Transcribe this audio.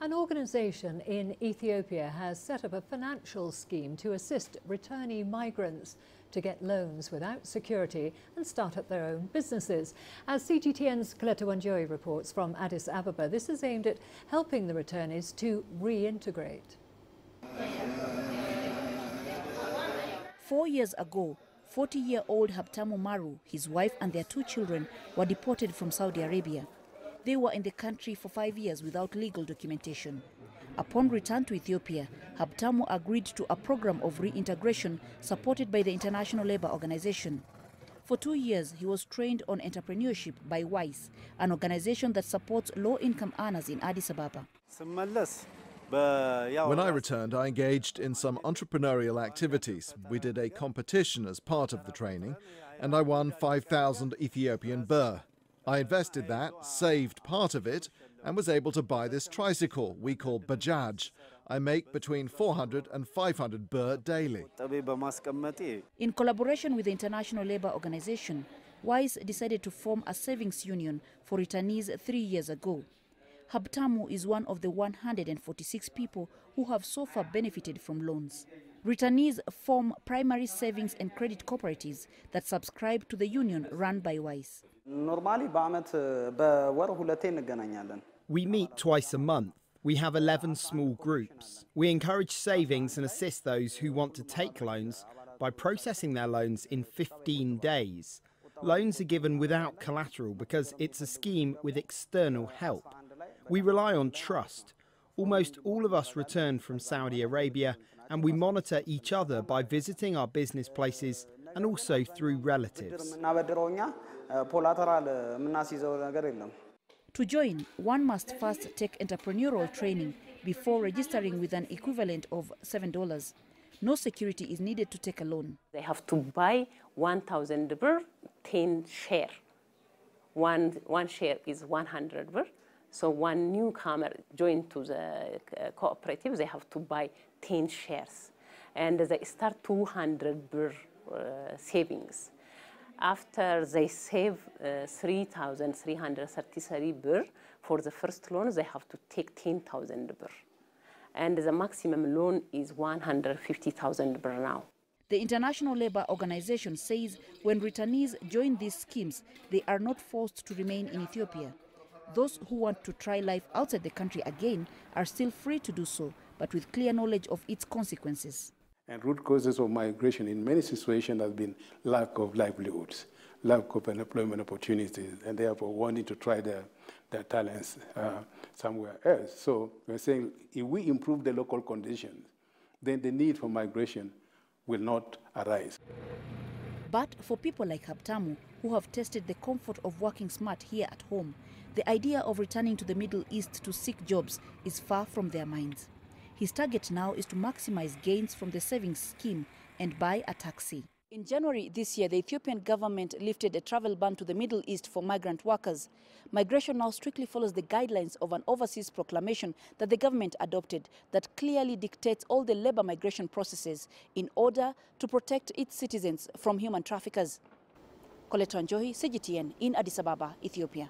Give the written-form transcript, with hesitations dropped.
An organisation in Ethiopia has set up a financial scheme to assist returnee migrants to get loans without security and start up their own businesses. As CGTN's Coletta Wanjohi reports from Addis Ababa, this is aimed at helping the returnees to reintegrate. 4 years ago, 40-year-old Habtamu Maru, his wife and their 2 children were deported from Saudi Arabia. They were in the country for 5 years without legal documentation. Upon return to Ethiopia, Habtamu agreed to a program of reintegration supported by the International Labour Organization. For 2 years, he was trained on entrepreneurship by WISE, an organization that supports low-income earners in Addis Ababa. When I returned, I engaged in some entrepreneurial activities. We did a competition as part of the training, and I won 5,000 Ethiopian birr. I invested that, saved part of it, and was able to buy this tricycle we call Bajaj. I make between 400 and 500 birr daily. In collaboration with the International Labour Organization, WISE decided to form a savings union for returnees 3 years ago. Habtamu is one of the 146 people who have so far benefited from loans. Returnees form primary savings and credit cooperatives that subscribe to the union run by WISE. We meet twice a month. We have 11 small groups. We encourage savings and assist those who want to take loans by processing their loans in 15 days. Loans are given without collateral because it's a scheme with external help. We rely on trust. Almost all of us return from Saudi Arabia, and we monitor each other by visiting our business places and also through relatives. To join, one must first take entrepreneurial training before registering with an equivalent of $7. No security is needed to take a loan. They have to buy 1,000 birr, 10 share. One share is 100 birr. So one newcomer joined to the cooperative, they have to buy 10 shares. And they start 200 birr savings. After they save 3,333 birr for the first loan, they have to take 10,000 birr. And the maximum loan is 150,000 birr now. The International Labour Organization says when returnees join these schemes, they are not forced to remain in Ethiopia. Those who want to try life outside the country again are still free to do so, but with clear knowledge of its consequences. And root causes of migration in many situations have been lack of livelihoods, lack of employment opportunities, and therefore wanting to try their talents somewhere else. So we're saying if we improve the local conditions, then the need for migration will not arise. But for people like Habtamu, who have tested the comfort of working smart here at home, the idea of returning to the Middle East to seek jobs is far from their minds. His target now is to maximize gains from the savings scheme and buy a taxi. In January this year, the Ethiopian government lifted a travel ban to the Middle East for migrant workers. Migration now strictly follows the guidelines of an overseas proclamation that the government adopted that clearly dictates all the labor migration processes in order to protect its citizens from human traffickers. Coletta Wanjohi, CGTN in Addis Ababa, Ethiopia.